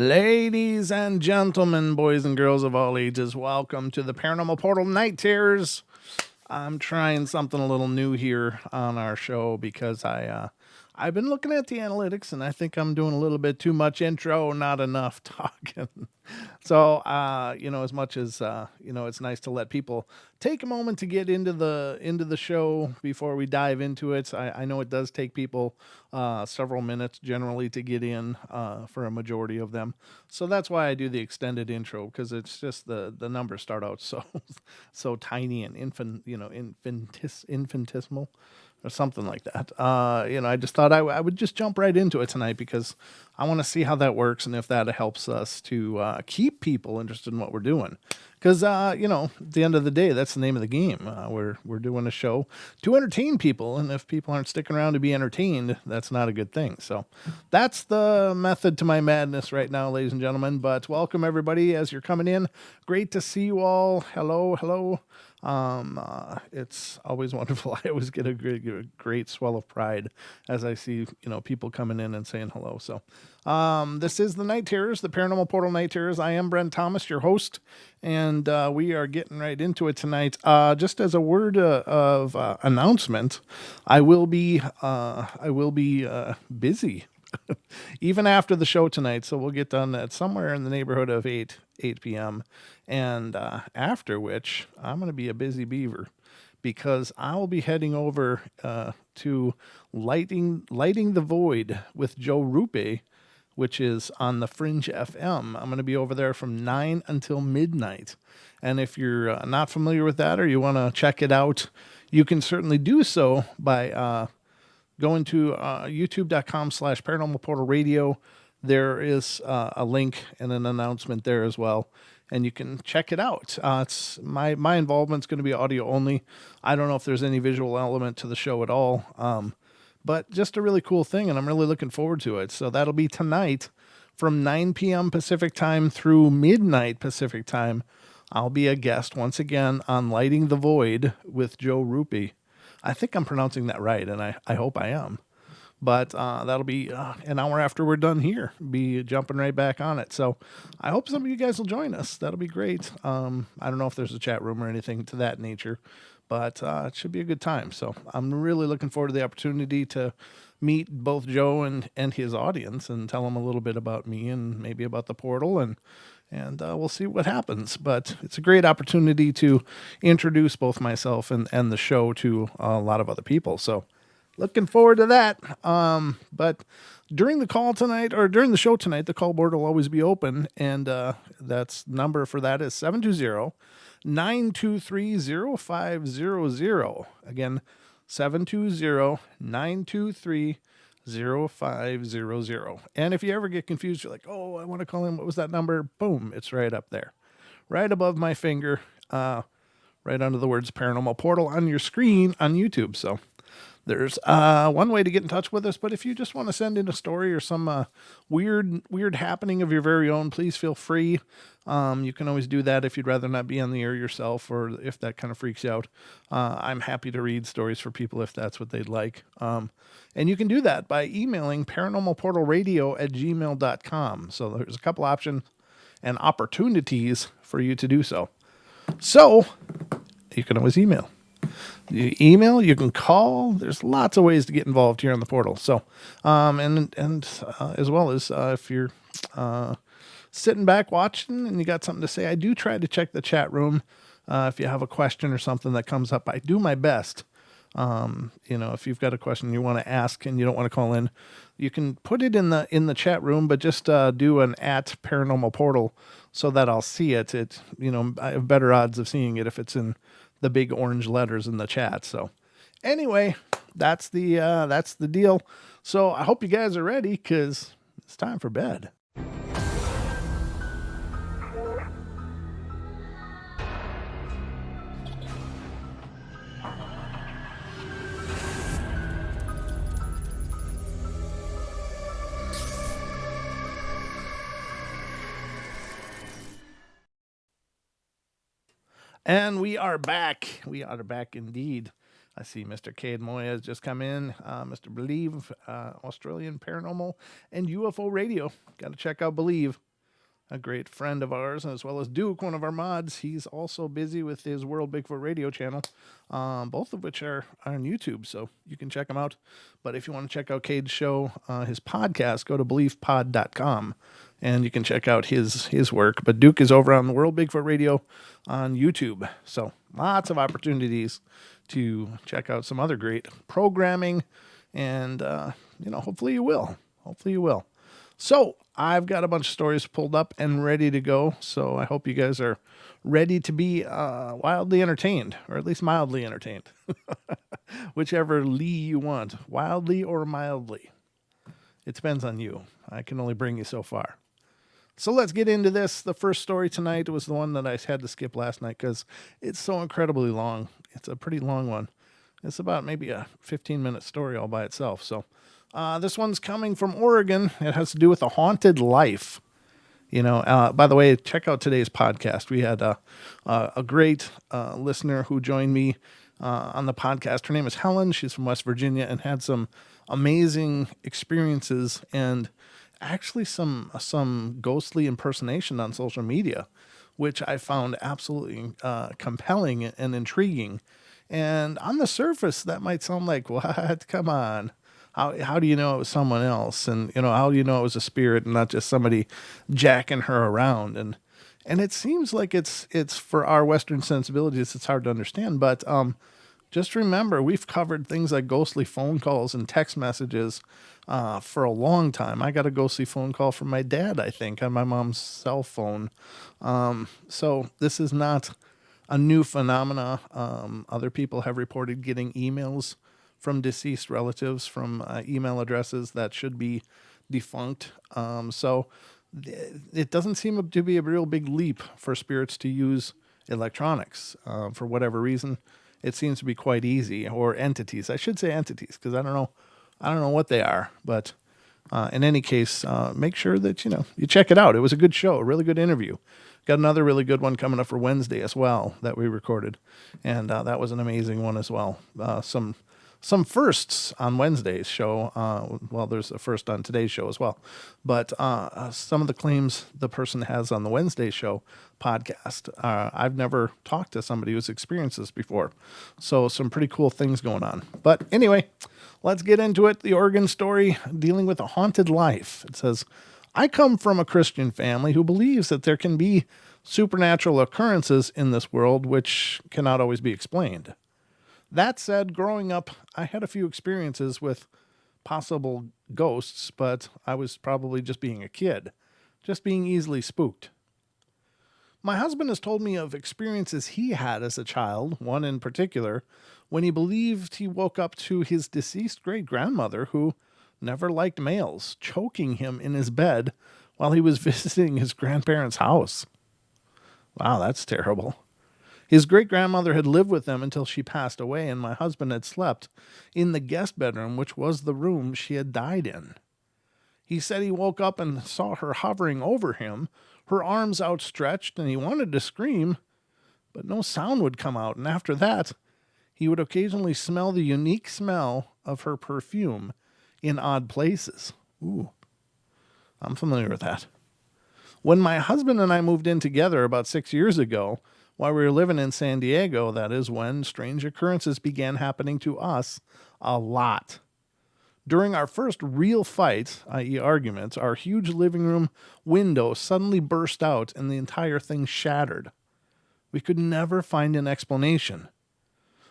Ladies and gentlemen, boys and girls of all ages, welcome to the Paranormal Portal Night Terrors. I'm trying something a little new here on our show because I've been looking at the analytics and I think I'm doing a little bit too much intro, not enough talking. So, as much as it's nice to let people take a moment to get into the show before we dive into it. I know it does take people several minutes generally to get in for a majority of them. So that's why I do the extended intro, because it's just the numbers start out so so tiny and infinitesimal or something like that. I just thought I would just jump right into it tonight because I want to see how that works and if that helps us to keep people interested in what we're doing. Because at the end of the day, that's the name of the game. We're doing a show to entertain people, and if people aren't sticking around to be entertained, that's not a good thing. So that's the method to my madness right now, ladies and gentlemen. But welcome everybody as you're coming in. Great to see you all. Hello, hello. It's always wonderful. I always get a great swell of pride as I see, people coming in and saying hello. So, this is the Night Terrors, the Paranormal Portal Night Terrors. I am Brent Thomas, your host, and we are getting right into it tonight. Just as a word of announcement, I will be busy even after the show tonight. So we'll get done at somewhere in the neighborhood of 8 p.m. And after which, I'm going to be a busy beaver because I'll be heading over to Lighting the Void with Joe Rupe, which is on the Fringe FM. I'm going to be over there from 9 until midnight. And if you're not familiar with that or you want to check it out, you can certainly do so by going to youtube.com/paranormal portal radio. There is a link and an announcement there as well, and you can check it out. It's my involvement's going to be audio only. I don't know if there's any visual element to the show at all, but just a really cool thing, and I'm really looking forward to it. So that'll be tonight from 9 p.m. Pacific time through midnight Pacific time. I'll be a guest once again on Lighting the Void with Joe Rupe. I think I'm pronouncing that right, and I hope I am. But that'll be an hour after we're done here. Be jumping right back on it. So I hope some of you guys will join us. That'll be great. I don't know if there's a chat room or anything to that nature, but it should be a good time. So I'm really looking forward to the opportunity to meet both Joe and his audience and tell them a little bit about me and maybe about the portal, and we'll see what happens. But it's a great opportunity to introduce both myself and the show to a lot of other people. So looking forward to that. But during the call tonight, or during the show tonight, the call board will always be open. And that's number for that is 720-923-0500. Again, 720-923-0500. And if you ever get confused, you're like, oh, I want to call in. What was that number? Boom, it's right up there. Right above my finger, right under the words Paranormal Portal on your screen on YouTube. So there's one way to get in touch with us, but if you just want to send in a story or some weird happening of your very own, please feel free. You can always do that if you'd rather not be on the air yourself, or if that kind of freaks you out. I'm happy to read stories for people if that's what they'd like. And you can do that by emailing paranormalportalradio@gmail.com. So there's a couple options and opportunities for you to do so. So you can always email. You email, you can call. There's lots of ways to get involved here on the portal. So, and as well as if you're sitting back watching and you got something to say, I do try to check the chat room. If you have a question or something that comes up, I do my best. If you've got a question you want to ask and you don't want to call in, you can put it in the chat room, but just do an @paranormal portal so that I'll see it. I have better odds of seeing it if it's in the big orange letters in the chat. So anyway, that's the deal. So I hope you guys are ready, because it's time for bed. And we are back. We are back indeed. I see Mr. Cade Moya has just come in. Mr. Believe, Australian Paranormal and UFO Radio. Got to check out Believe. a great friend of ours, as well as Duke, one of our mods. He's also busy with his World Bigfoot Radio channel, both of which are on YouTube, so you can check them out. But if you want to check out Cade's show, his podcast, go to beliefpod.com, and you can check out his work. But Duke is over on the World Bigfoot Radio on YouTube, so lots of opportunities to check out some other great programming, and hopefully you will. Hopefully you will. So I've got a bunch of stories pulled up and ready to go. So I hope you guys are ready to be wildly entertained, or at least mildly entertained. Whichever Lee you want, wildly or mildly. It depends on you. I can only bring you so far. So let's get into this. The first story tonight was the one that I had to skip last night because it's so incredibly long. It's a pretty long one. It's about maybe a 15-minute story all by itself. So this one's coming from Oregon. It has to do with a haunted life. By the way, check out today's podcast. We had a great listener who joined me on the podcast. Her name is Helen. She's from West Virginia and had some amazing experiences and actually some ghostly impersonation on social media, which I found absolutely compelling and intriguing. And on the surface, that might sound like, what? Come on. How do you know it was someone else? And, how do you know it was a spirit and not just somebody jacking her around? And it seems like it's for our Western sensibilities, it's hard to understand. But just remember, we've covered things like ghostly phone calls and text messages for a long time. I got a ghostly phone call from my dad, I think, on my mom's cell phone. So this is not a new phenomena. Other people have reported getting emails from deceased relatives from email addresses that should be defunct. So it doesn't seem to be a real big leap for spirits to use electronics for whatever reason. It seems to be quite easy, or entities. I should say entities, because I don't know what they are. But in any case, make sure that you check it out. It was a good show, a really good interview. Got another really good one coming up for Wednesday as well that we recorded, and that was an amazing one as well. Some firsts on Wednesday's show. There's a first on today's show as well. But some of the claims the person has on the Wednesday show podcast, I've never talked to somebody who's experienced this before. So some pretty cool things going on. But anyway, let's get into it. The Oregon story dealing with a haunted life. It says, I come from a Christian family who believes that there can be supernatural occurrences in this world which cannot always be explained. That said, growing up, I had a few experiences with possible ghosts, but I was probably just being a kid, just being easily spooked. My husband has told me of experiences he had as a child, one in particular, when he believed he woke up to his deceased great-grandmother, who never liked males, choking him in his bed while he was visiting his grandparents' house. Wow, that's terrible. His great-grandmother had lived with them until she passed away, and my husband had slept in the guest bedroom, which was the room she had died in. He said he woke up and saw her hovering over him, her arms outstretched, and he wanted to scream, but no sound would come out. And after that, he would occasionally smell the unique smell of her perfume in odd places. Ooh, I'm familiar with that. When my husband and I moved in together about 6 years ago, while we were living in San Diego, that is when strange occurrences began happening to us a lot. During our first real fight, i.e. arguments, our huge living room window suddenly burst out and the entire thing shattered. We could never find an explanation.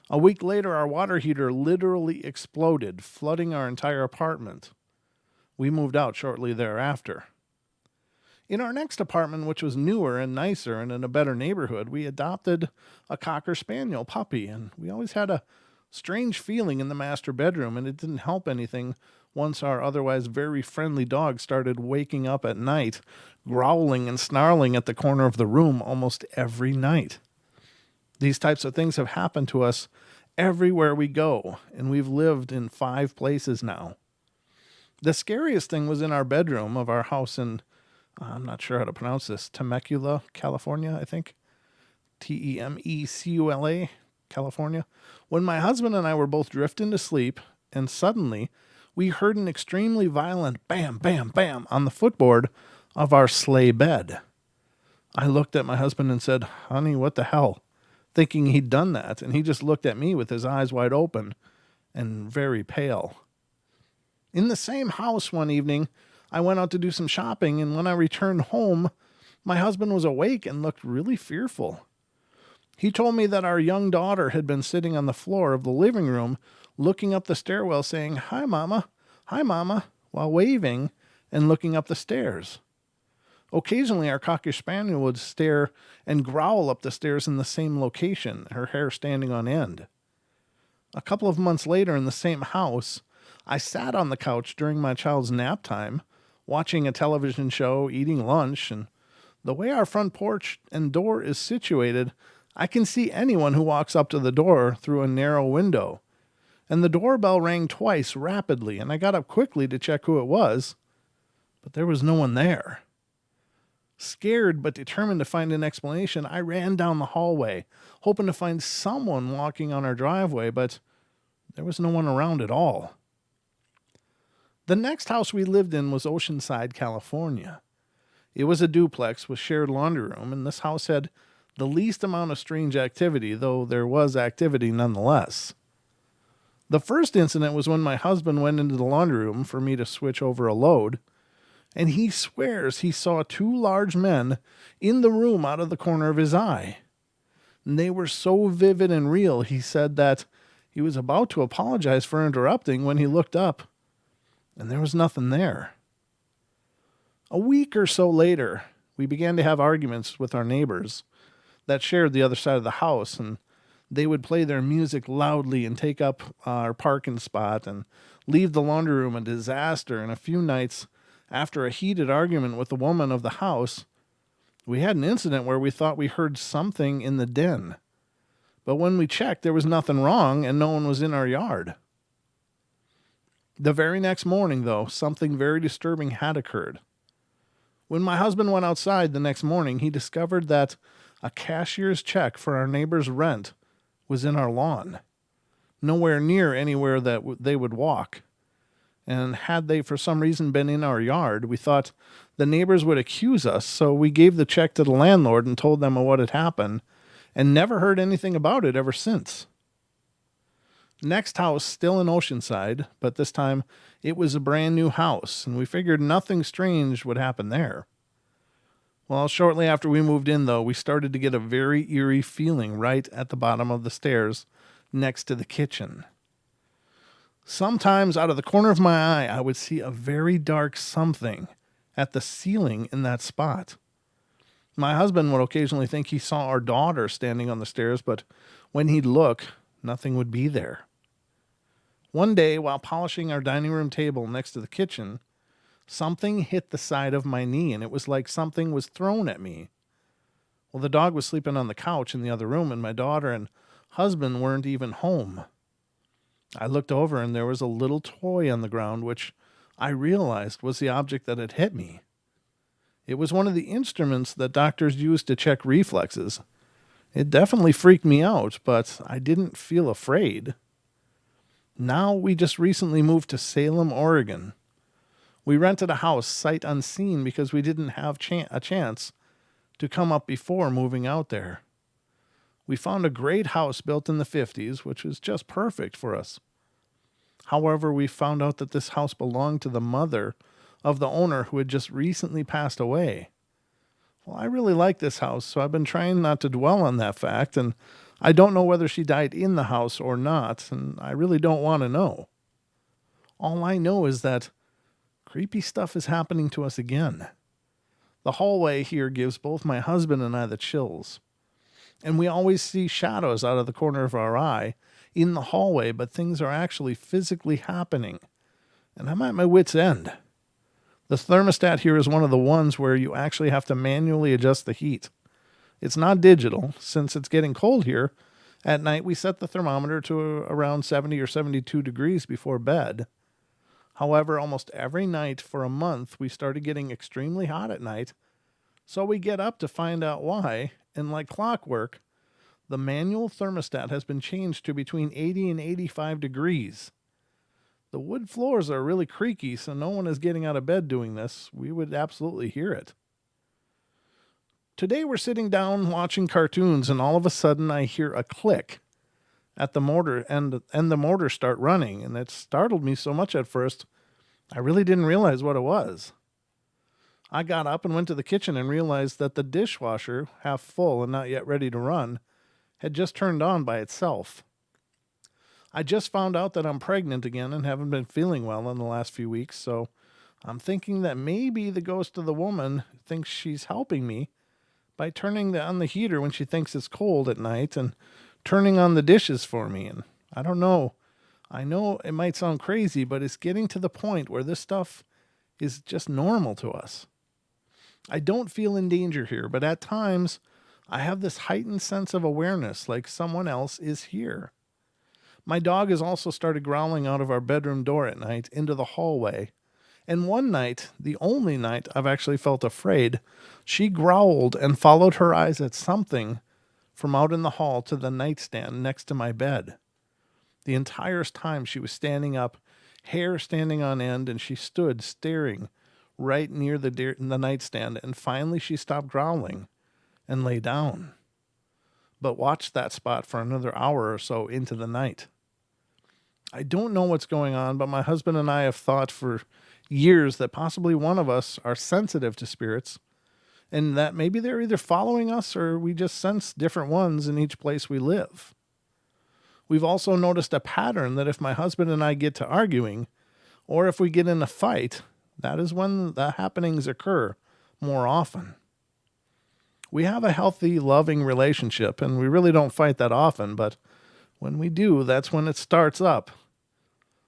A week later, our water heater literally exploded, flooding our entire apartment. We moved out shortly thereafter. In our next apartment, which was newer and nicer and in a better neighborhood, we adopted a Cocker Spaniel puppy, and we always had a strange feeling in the master bedroom, and it didn't help anything once our otherwise very friendly dog started waking up at night, growling and snarling at the corner of the room almost every night. These types of things have happened to us everywhere we go, and we've lived in 5 places now. The scariest thing was in our bedroom of our house in I'm not sure how to pronounce this. Temecula, California, I think. Temecula, California. When my husband and I were both drifting to sleep, and suddenly we heard an extremely violent bam, bam, bam on the footboard of our sleigh bed. I looked at my husband and said, "Honey, what the hell?" Thinking he'd done that, and he just looked at me with his eyes wide open and very pale. In the same house one evening, I went out to do some shopping, and when I returned home, my husband was awake and looked really fearful. He told me that our young daughter had been sitting on the floor of the living room looking up the stairwell saying, hi mama, while waving and looking up the stairs. Occasionally, our Cockish Spaniel would stare and growl up the stairs in the same location, her hair standing on end. A couple of months later in the same house, I sat on the couch during my child's nap time, watching a television show, eating lunch, and the way our front porch and door is situated, I can see anyone who walks up to the door through a narrow window. And the doorbell rang twice rapidly, and I got up quickly to check who it was, but there was no one there. Scared but determined to find an explanation, I ran down the hallway, hoping to find someone walking on our driveway, but there was no one around at all. The next house we lived in was Oceanside, California. It was a duplex with shared laundry room, and this house had the least amount of strange activity, though there was activity nonetheless. The first incident was when my husband went into the laundry room for me to switch over a load, and he swears he saw two large men in the room out of the corner of his eye. And they were so vivid and real, he said that he was about to apologize for interrupting when he looked up, and there was nothing there. A week or so later, we began to have arguments with our neighbors that shared the other side of the house, and they would play their music loudly and take up our parking spot and leave the laundry room a disaster. And a few nights after a heated argument with the woman of the house, we had an incident where we thought we heard something in the den. But when we checked, there was nothing wrong and no one was in our yard. The very next morning, though, something very disturbing had occurred. When my husband went outside the next morning, he discovered that a cashier's check for our neighbor's rent was in our lawn, nowhere near anywhere that they would walk. And had they for some reason been in our yard, we thought the neighbors would accuse us, so we gave the check to the landlord and told them of what had happened, and never heard anything about it ever since. Next house, still in Oceanside, but this time it was a brand new house, and we figured nothing strange would happen there. Well, shortly after we moved in, though, we started to get a very eerie feeling right at the bottom of the stairs next to the kitchen. Sometimes out of the corner of my eye, I would see a very dark something at the ceiling in that spot. My husband would occasionally think he saw our daughter standing on the stairs, but when he'd look, nothing would be there. One day, while polishing our dining room table next to the kitchen, something hit the side of my knee, and it was like something was thrown at me. Well, the dog was sleeping on the couch in the other room, and my daughter and husband weren't even home. I looked over, and there was a little toy on the ground, which I realized was the object that had hit me. It was one of the instruments that doctors use to check reflexes. It definitely freaked me out, but I didn't feel afraid. Now we just recently moved to Salem, Oregon. We rented a house sight unseen because we didn't have a chance to come up before moving out there. We found a great house built in the 50s, which was just perfect for us. However, we found out that this house belonged to the mother of the owner who had just recently passed away. Well, I really like this house, so I've been trying not to dwell on that fact, and I don't know whether she died in the house or not, and I really don't want to know. All I know is that creepy stuff is happening to us again. The hallway here gives both my husband and I the chills. And we always see shadows out of the corner of our eye in the hallway, but things are actually physically happening. And I'm at my wit's end. The thermostat here is one of the ones where you actually have to manually adjust the heat. It's not digital. Since it's getting cold here, at night we set the thermometer to around 70 or 72 degrees before bed. However, almost every night for a month, we started getting extremely hot at night, so we get up to find out why, and like clockwork, the manual thermostat has been changed to between 80 and 85 degrees. the wood floors are really creaky, so no one is getting out of bed doing this, we would absolutely hear it. Today we're sitting down watching cartoons, and all of a sudden I hear a click at the motor, and the motor start running, and it startled me so much at first, I really didn't realize what it was. I got up and went to the kitchen and realized that the dishwasher, half full and not yet ready to run, had just turned on by itself. I just found out that I'm pregnant again and haven't been feeling well in the last few weeks, so I'm thinking that maybe the ghost of the woman thinks she's helping me by turning on the heater when she thinks it's cold at night and turning on the dishes for me. And I don't know. I know it might sound crazy, but it's getting to the point where this stuff is just normal to us. I don't feel in danger here, but at times I have this heightened sense of awareness like someone else is here. My dog has also started growling out of our bedroom door at night into the hallway. And one night, the only night I've actually felt afraid, she growled and followed her eyes at something from out in the hall to the nightstand next to my bed. The entire time she was standing up, hair standing on end, and she stood staring right near the nightstand, and finally she stopped growling and lay down, but watched that spot for another hour or so into the night. I don't know what's going on, but my husband and I have thought for years that possibly one of us are sensitive to spirits, and that maybe they're either following us or we just sense different ones in each place we live. We've also noticed a pattern that if my husband and I get to arguing, or if we get in a fight, that is when the happenings occur more often. We have a healthy, loving relationship, and we really don't fight that often, but when we do, that's when it starts up.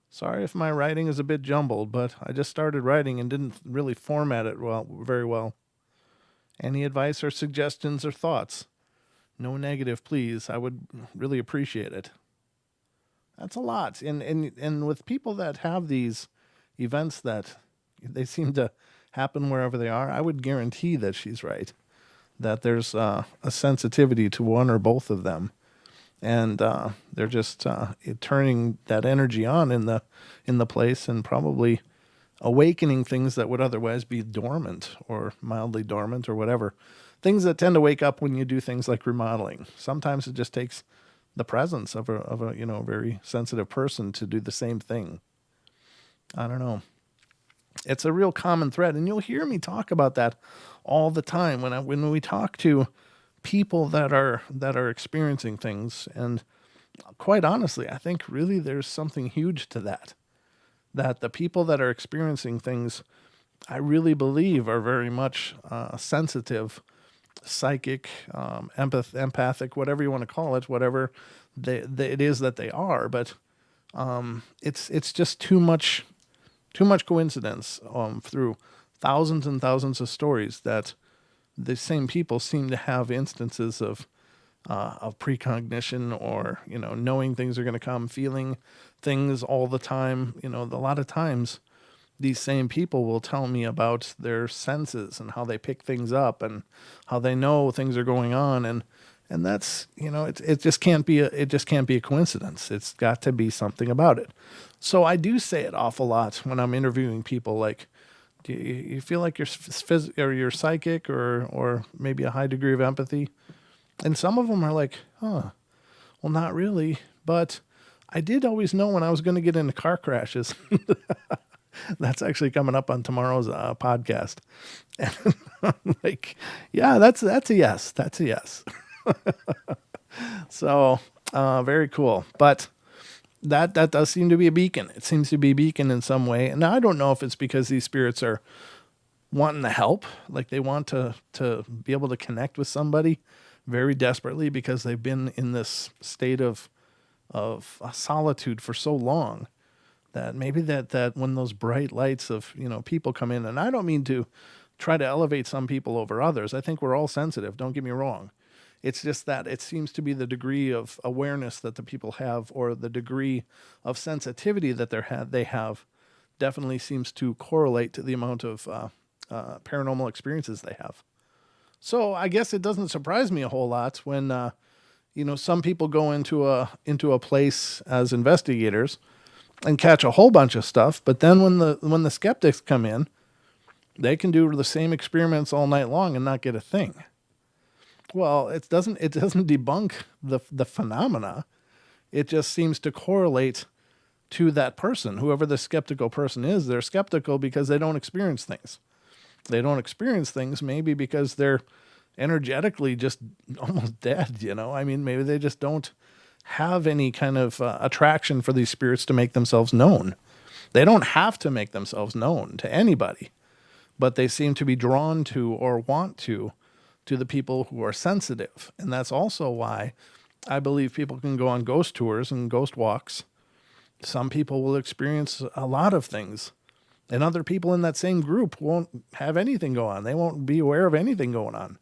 Sorry if my writing is a bit jumbled, but I just started writing and didn't really format it very well. Any advice or suggestions or thoughts? No negative, please. I would really appreciate it. That's a lot. And with people that have these events that they seem to happen wherever they are, I would guarantee that she's right. That there's a sensitivity to one or both of them. And they're just turning that energy on in the place and probably awakening things that would otherwise be dormant or mildly dormant or whatever. Things that tend to wake up when you do things like remodeling. Sometimes it just takes the presence of a very sensitive person to do the same thing. I don't know. It's a real common thread, and you'll hear me talk about that all the time when we talk to people that are experiencing things. And quite honestly, I think really there's something huge to that the people that are experiencing things, I really believe, are very much sensitive, psychic, empathic, whatever you want to call it, whatever it is that they are. But it's just too much coincidence through thousands and thousands of stories that the same people seem to have instances of precognition, or knowing things are going to come, feeling things all the time. A lot of times these same people will tell me about their senses and how they pick things up and how they know things are going on, and that's it just can't be a coincidence. It's got to be something about it. So I do say it awful lot when I'm interviewing people, like, do you feel like you're psychic or maybe a high degree of empathy? And some of them are like, well, not really, but I did always know when I was going to get into car crashes. That's actually coming up on tomorrow's podcast. And I'm like, yeah, that's a yes. That's a yes. So, very cool. But that does seem to be a beacon. It seems to be a beacon in some way. And I don't know if it's because these spirits are wanting to help, like they want to be able to connect with somebody very desperately because they've been in this state of solitude for so long that maybe that when those bright lights of people come in, and I don't mean to try to elevate some people over others. I think we're all sensitive. Don't get me wrong. It's just that it seems to be the degree of awareness that the people have, or the degree of sensitivity that they have, definitely seems to correlate to the amount of paranormal experiences they have. So I guess it doesn't surprise me a whole lot when some people go into a place as investigators, and catch a whole bunch of stuff. But then when the skeptics come in, they can do the same experiments all night long and not get a thing. Well, it doesn't debunk the phenomena. It just seems to correlate to that person. Whoever the skeptical person is, they're skeptical because they don't experience things. They don't experience things maybe because they're energetically just almost dead, I mean, maybe they just don't have any kind of attraction for these spirits to make themselves known. They don't have to make themselves known to anybody, but they seem to be drawn to or want to the people who are sensitive. And that's also why I believe people can go on ghost tours and ghost walks. Some people will experience a lot of things, and other people in that same group won't have anything go on. They won't be aware of anything going on.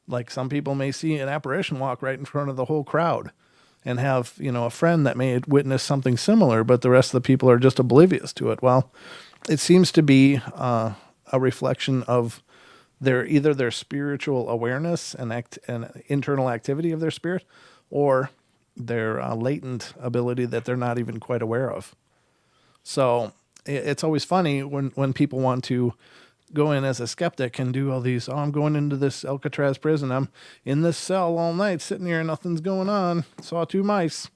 Like some people may see an apparition walk right in front of the whole crowd and have, a friend that may witness something similar, but the rest of the people are just oblivious to it. Well, it seems to be a reflection of either their spiritual awareness and internal activity of their spirit, or their latent ability that they're not even quite aware of. So it's always funny when people want to go in as a skeptic and do all these, I'm going into this Alcatraz prison. I'm in this cell all night sitting here, nothing's going on. Saw 2 mice.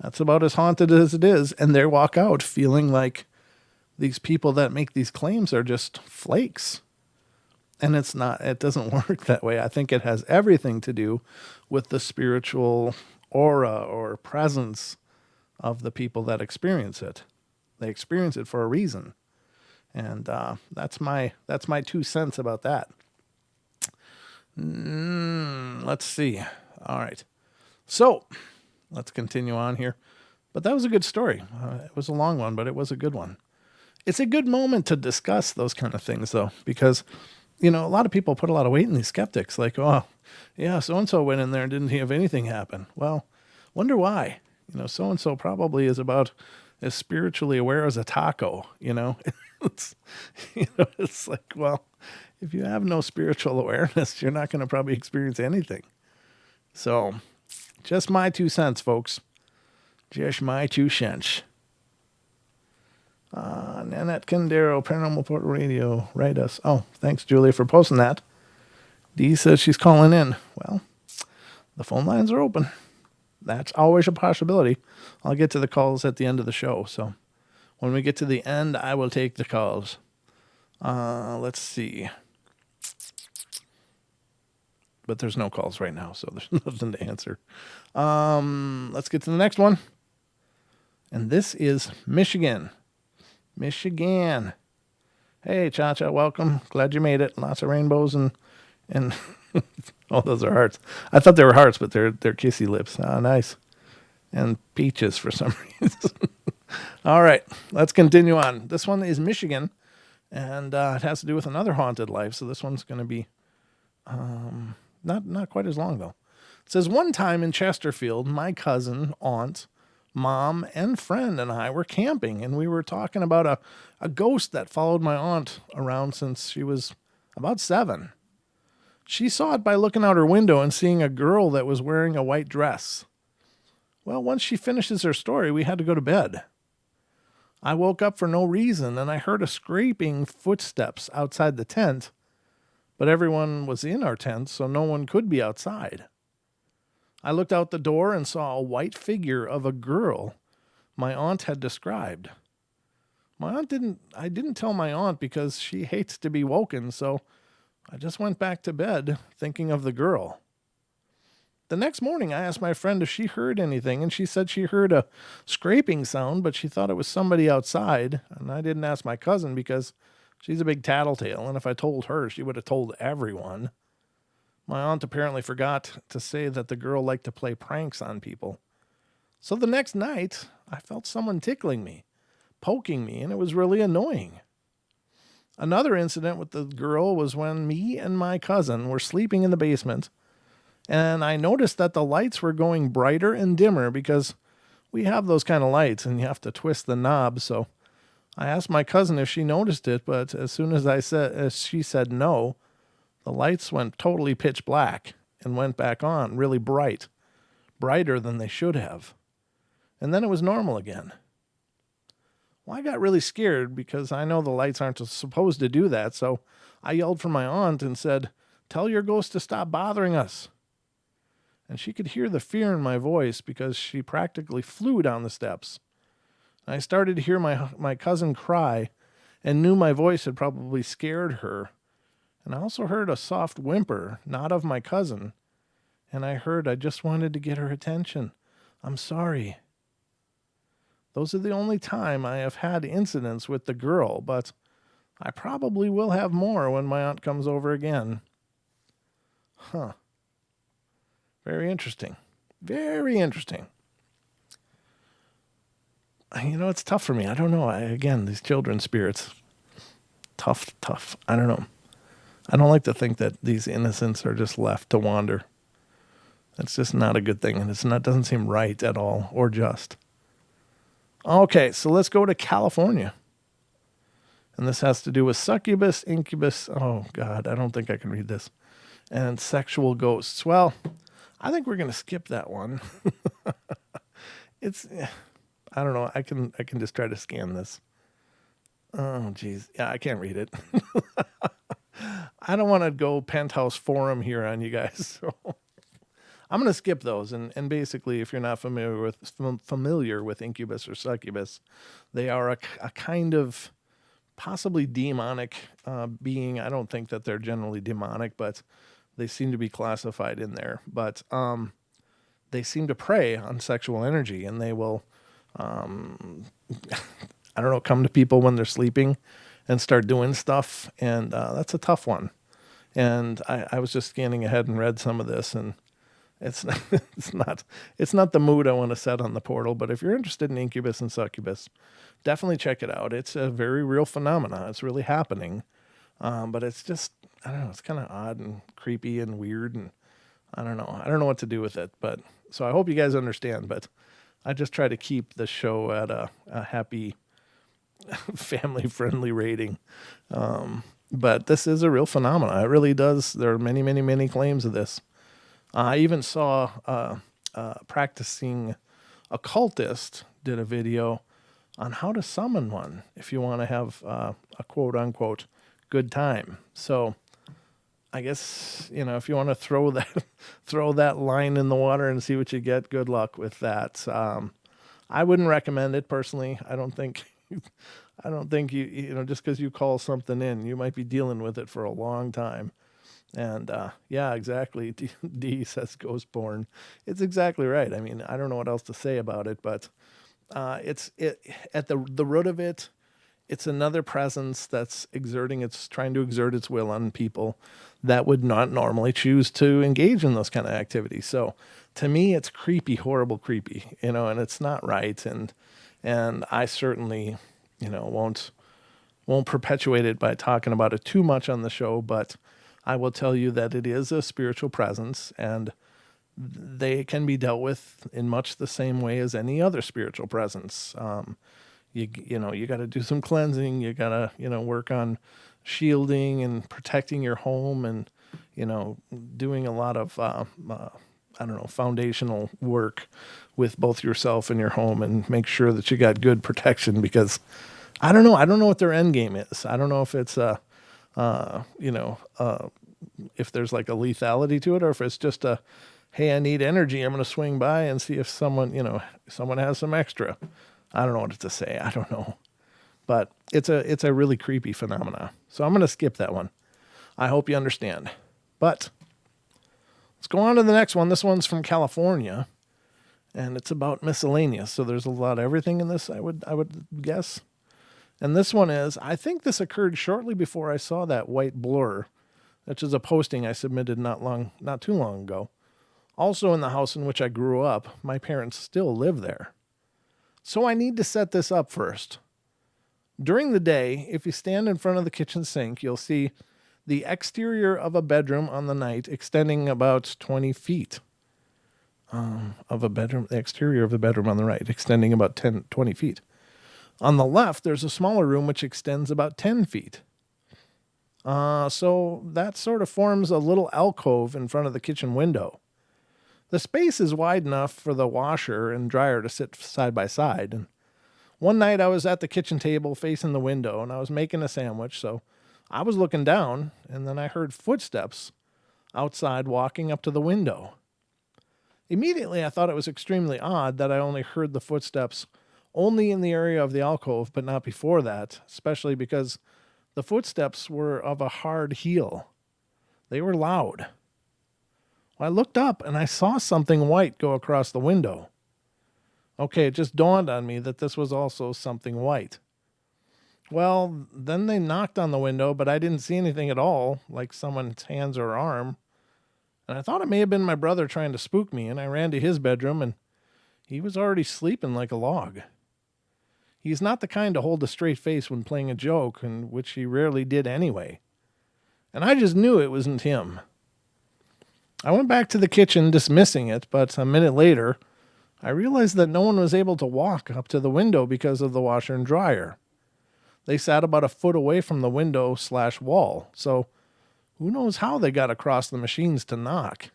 That's about as haunted as it is. And they walk out feeling like these people that make these claims are just flakes. And it's not, it doesn't work that way. I think it has everything to do with the spiritual aura or presence of the people that experience it. They experience it for a reason. And that's my 2 cents about that. Let's see. All right. So let's continue on here. But that was a good story. It was a long one, but it was a good one. It's a good moment to discuss those kind of things, though, because, a lot of people put a lot of weight in these skeptics. Like, oh, yeah, so-and-so went in there and didn't have anything happen. Well, wonder why. So-and-so probably is about as spiritually aware as a taco, It's, it's like, well, if you have no spiritual awareness, you're not going to probably experience anything. So, just my 2 cents, folks. Just my 2 cents. Nanette Condero, Paranormal Portal Radio, write us. Oh, thanks, Julia, for posting that. Dee says she's calling in. Well, the phone lines are open. That's always a possibility. I'll get to the calls at the end of the show. So when we get to the end, I will take the calls. Let's see. But there's no calls right now, so there's nothing to answer. Let's get to the next one. And this is Michigan. Michigan. Hey, Cha-Cha, welcome. Glad you made it. Lots of rainbows and oh, those are hearts. I thought they were hearts, but they're kissy lips. Ah, nice. And peaches for some reason. All right, let's continue on. This one is Michigan, and it has to do with another haunted life. So this one's going to be not quite as long, though. It says, one time in Chesterfield, my cousin, aunt, mom, and friend and I were camping, and we were talking about a ghost that followed my aunt around since she was about 7. She saw it by looking out her window and seeing a girl that was wearing a white dress. Well, once she finishes her story, we had to go to bed. I woke up for no reason, and I heard a scraping footsteps outside the tent, but everyone was in our tent, so no one could be outside. I looked out the door and saw a white figure of a girl my aunt had described. I didn't tell my aunt because she hates to be woken, so I just went back to bed thinking of the girl. The next morning, I asked my friend if she heard anything, and she said she heard a scraping sound, but she thought it was somebody outside. And I didn't ask my cousin because she's a big tattletale, and if I told her, she would have told everyone. My aunt apparently forgot to say that the girl liked to play pranks on people. So the next night, I felt someone tickling me, poking me, and it was really annoying. Another incident with the girl was when me and my cousin were sleeping in the basement, and I noticed that the lights were going brighter and dimmer because we have those kind of lights and you have to twist the knob. So I asked my cousin if she noticed it, but as soon as she said no, the lights went totally pitch black and went back on really bright, brighter than they should have. And then it was normal again. Well, I got really scared because I know the lights aren't supposed to do that. So I yelled for my aunt and said, "Tell your ghost to stop bothering us." And she could hear the fear in my voice because she practically flew down the steps. I started to hear my cousin cry and knew my voice had probably scared her. And I also heard a soft whimper, not of my cousin. And I heard I just wanted to get her attention. "I'm sorry." Those are the only time I have had incidents with the girl, but I probably will have more when my aunt comes over again. Huh. Very interesting. Very interesting. It's tough for me. I don't know. Again, these children spirits. Tough. I don't know. I don't like to think that these innocents are just left to wander. That's just not a good thing, and doesn't seem right at all, or just. Okay, so let's go to California. And this has to do with succubus, incubus. Oh, God, I don't think I can read this. And sexual ghosts. Well, I think we're going to skip that one. I don't know. I can just try to scan this. Oh, geez. Yeah, I can't read it. I don't want to go penthouse forum here on you guys. So I'm going to skip those. And basically, if you're not familiar with incubus or succubus, they are a kind of possibly demonic being. I don't think that they're generally demonic, but they seem to be classified in there. But they seem to prey on sexual energy, and they will, I don't know, come to people when they're sleeping and start doing stuff. And that's a tough one. And I was just scanning ahead and read some of this, and it's not the mood I want to set on the portal. But if you're interested in incubus and succubus, definitely check it out. It's a very real phenomenon. It's really happening. But it's just, I don't know, it's kind of odd and creepy and weird, and I don't know what to do with it. But so I hope you guys understand, but I just try to keep the show at a happy, family friendly rating. But this is a real phenomenon. It really does. There are many, many, many claims of this. I even saw practicing occultist did a video on how to summon one if you want to have a quote unquote good time. So I guess, if you want to throw that line in the water and see what you get, good luck with that. I wouldn't recommend it personally. I don't think you just because you call something in, you might be dealing with it for a long time. And yeah, exactly. D says Ghostborn. It's exactly right. I mean, I don't know what else to say about it, but it's at the root of it. It's another presence that's trying to exert its will on people that would not normally choose to engage in those kind of activities. So to me, it's creepy, horrible, creepy, and it's not right. And I certainly, won't perpetuate it by talking about it too much on the show, but I will tell you that it is a spiritual presence, and they can be dealt with in much the same way as any other spiritual presence. You got to do some cleansing. You got to, work on shielding and protecting your home, and, doing a lot of, foundational work with both yourself and your home, and make sure that you got good protection, because I don't know what their end game is. I don't know if it's if there's like a lethality to it, or if it's just hey, I need energy. I'm going to swing by and see if someone has some extra. I don't know what to say. I don't know. But it's a really creepy phenomena. So I'm going to skip that one. I hope you understand. But let's go on to the next one. This one's from California, and it's about miscellaneous. So there's a lot of everything in this, I would guess. And this one is, I think this occurred shortly before I saw that white blur, which is a posting I submitted not too long ago. Also in the house in which I grew up, my parents still live there. So I need to set this up first. During the day, if you stand in front of the kitchen sink, you'll see the exterior of a bedroom on the night extending about 20 feet. The exterior of the bedroom on the right, extending about 20 feet. On the left, there's a smaller room which extends about 10 feet. So that sort of forms a little alcove in front of the kitchen window. The space is wide enough for the washer and dryer to sit side by side. And One night I was at the kitchen table facing the window and I was making a sandwich, so I was looking down and then I heard footsteps outside walking up to the window. Immediately I thought it was extremely odd that I only heard the footsteps only in the area of the alcove, but not before that, especially because the footsteps were of a hard heel. They were loud. Well, I looked up and I saw something white go across the window. Okay, it just dawned on me that this was also something white. Well, then they knocked on the window, but I didn't see anything at all, like someone's hands or arm. And I thought it may have been my brother trying to spook me, and I ran to his bedroom, and he was already sleeping like a log. He's not the kind to hold a straight face when playing a joke, and which he rarely did anyway. And I just knew it wasn't him. I went back to the kitchen dismissing it, but a minute later, I realized that no one was able to walk up to the window because of the washer and dryer. They sat about a foot away from the window/wall, so who knows how they got across the machines to knock.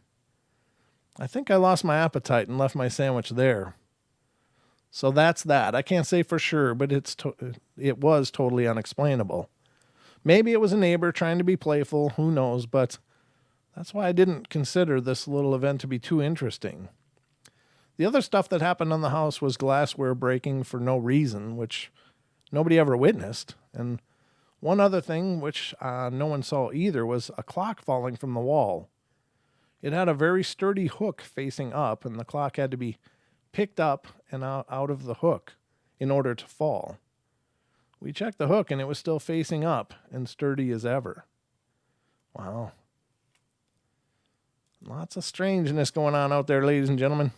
I think I lost my appetite and left my sandwich there. So that's that. I can't say for sure, but it was totally unexplainable. Maybe it was a neighbor trying to be playful, who knows, but that's why I didn't consider this little event to be too interesting. The other stuff that happened on the house was glassware breaking for no reason, which nobody ever witnessed. And one other thing, which no one saw either, was a clock falling from the wall. It had a very sturdy hook facing up, and the clock had to be picked up and out of the hook in order to fall. We checked the hook, and it was still facing up and sturdy as ever. Wow. Lots of strangeness going on out there, ladies and gentlemen.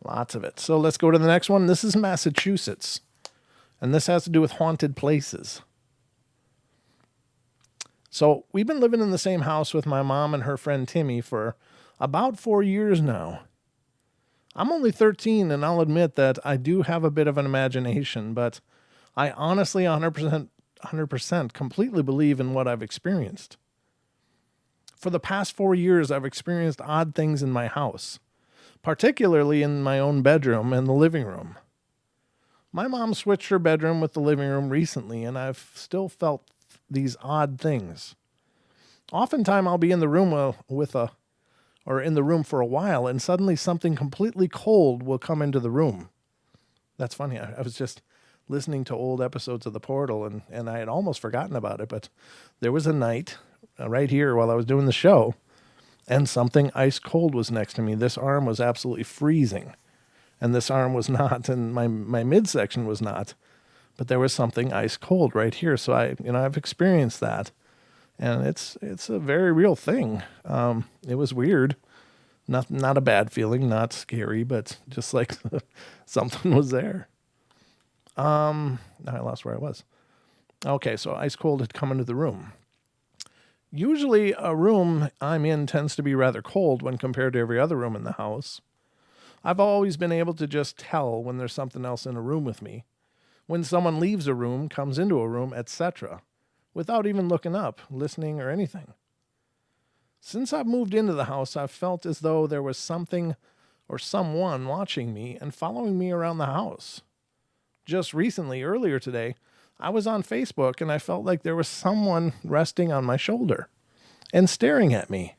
Lots of it. So let's go to the next one. This is Massachusetts, and this has to do with haunted places. So we've been living in the same house with my mom and her friend Timmy for about 4 years now. I'm only 13, and I'll admit that I do have a bit of an imagination, but I honestly 100% completely believe in what I've experienced. For the past 4 years, I've experienced odd things in my house, particularly in my own bedroom and the living room. My mom switched her bedroom with the living room recently, and I've still felt these odd things. Oftentimes, I'll be in the room in the room for a while, and suddenly something completely cold will come into the room. That's funny. I was just listening to old episodes of The Portal, and I had almost forgotten about it, but there was a night right here while I was doing the show, and something ice cold was next to me. This arm was absolutely freezing, and this arm was not, and my midsection was not, but there was something ice cold right here. So I've experienced that, and it's a very real thing. It was weird, not a bad feeling, not scary, but just like something was there. Now I lost where I was. Okay, so ice cold had come into the room. Usually a room I'm in tends to be rather cold when compared to every other room in the house. I've always been able to just tell when there's something else in a room with me, when someone leaves a room, comes into a room, etc., without even looking up, listening, or anything. Since I've moved into the house, I've felt as though there was something or someone watching me and following me around the house. Just recently, earlier today, I was on Facebook and I felt like there was someone resting on my shoulder and staring at me.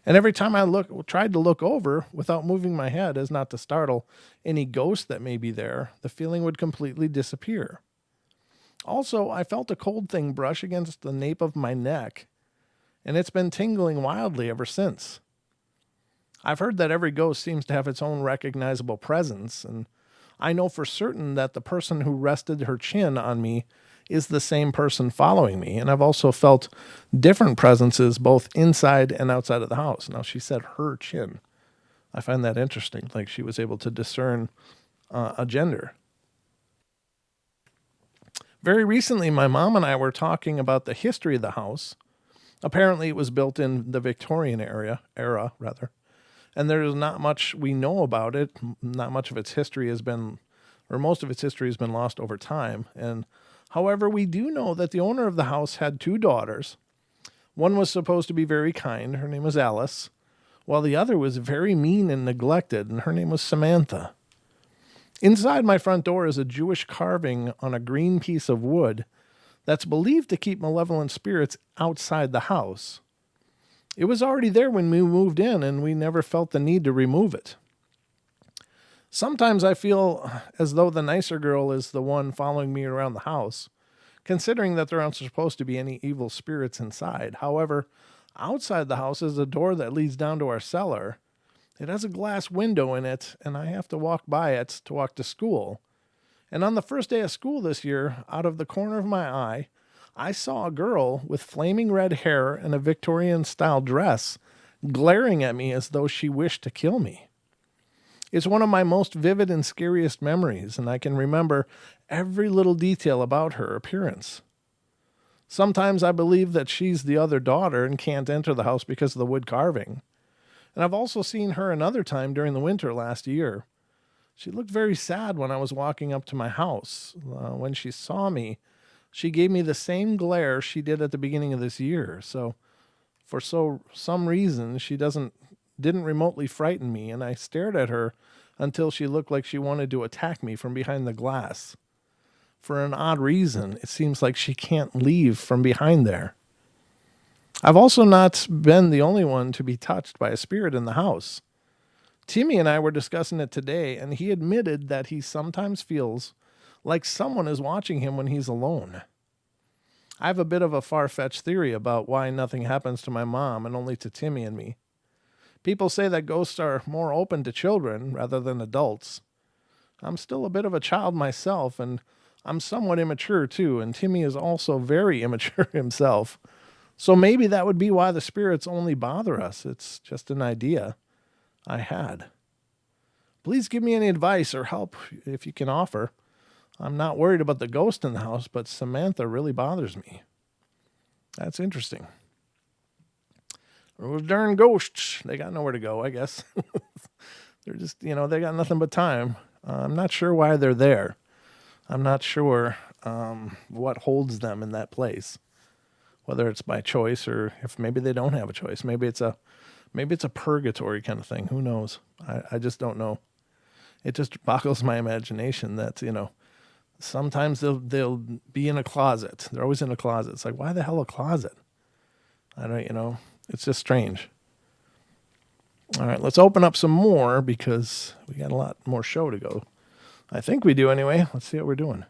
And every time I tried to look over without moving my head as not to startle any ghost that may be there, the feeling would completely disappear. Also, I felt a cold thing brush against the nape of my neck, and it's been tingling wildly ever since. I've heard that every ghost seems to have its own recognizable presence, and I know for certain that the person who rested her chin on me is the same person following me. And I've also felt different presences both inside and outside of the house. Now, she said her chin. I find that interesting. Like she was able to discern a gender. Very recently, my mom and I were talking about the history of the house. Apparently, it was built in the Victorian era. And there's not much we know about it. Not much of its history has been, or most of its history has been lost over time. And however, we do know that the owner of the house had 2 daughters. One was supposed to be very kind. Her name was Alice, while the other was very mean and neglected, and her name was Samantha. Inside my front door is a Jewish carving on a green piece of wood that's believed to keep malevolent spirits outside the house. It was already there when we moved in, and we never felt the need to remove it. Sometimes I feel as though the nicer girl is the one following me around the house, considering that there aren't supposed to be any evil spirits inside. However, outside the house is a door that leads down to our cellar. It has a glass window in it, and I have to walk by it to walk to school. And on the first day of school this year, out of the corner of my eye, I saw a girl with flaming red hair and a Victorian-style dress glaring at me as though she wished to kill me. It's one of my most vivid and scariest memories, and I can remember every little detail about her appearance. Sometimes I believe that she's the other daughter and can't enter the house because of the wood carving. And I've also seen her another time during the winter last year. She looked very sad when I was walking up to my house. When she saw me, she gave me the same glare she did at the beginning of this year. So, for some reason, she didn't remotely frighten me, and I stared at her until she looked like she wanted to attack me from behind the glass. For an odd reason, it seems like she can't leave from behind there. I've also not been the only one to be touched by a spirit in the house. Timmy and I were discussing it today, and he admitted that he sometimes feels like someone is watching him when he's alone. I have a bit of a far-fetched theory about why nothing happens to my mom and only to Timmy and me. People say that ghosts are more open to children rather than adults. I'm still a bit of a child myself, and I'm somewhat immature too, and Timmy is also very immature himself. So maybe that would be why the spirits only bother us. It's just an idea I had. Please give me any advice or help if you can offer. I'm not worried about the ghost in the house, but Samantha really bothers me. That's interesting. Those darn ghosts, they got nowhere to go, I guess. They're just, they got nothing but time. I'm not sure why they're there. I'm not sure what holds them in that place. Whether it's by choice or if maybe they don't have a choice. Maybe it's a purgatory kind of thing. Who knows? I just don't know. It just boggles my imagination that, sometimes they'll be in a closet. They're always in a closet. It's like, why the hell a closet? I don't, it's just strange. All right, let's open up some more because we got a lot more show to go. I think we do anyway. Let's see what we're doing.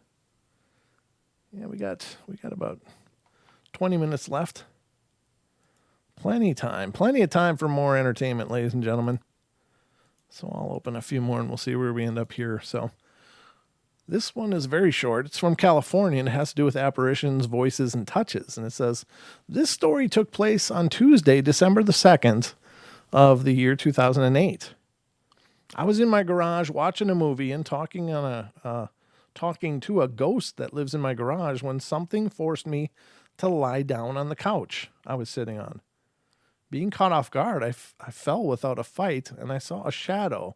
Yeah, we got about 20 minutes left. Plenty of time for more entertainment, ladies and gentlemen. So I'll open a few more and we'll see where we end up here. So this one is very short. It's from California and it has to do with apparitions, voices, and touches. And it says, this story took place on Tuesday, December the 2nd of the year 2008. I was in my garage watching a movie and talking to a ghost that lives in my garage when something forced me to lie down on the couch I was sitting on. Being caught off guard, I fell without a fight, and I saw a shadow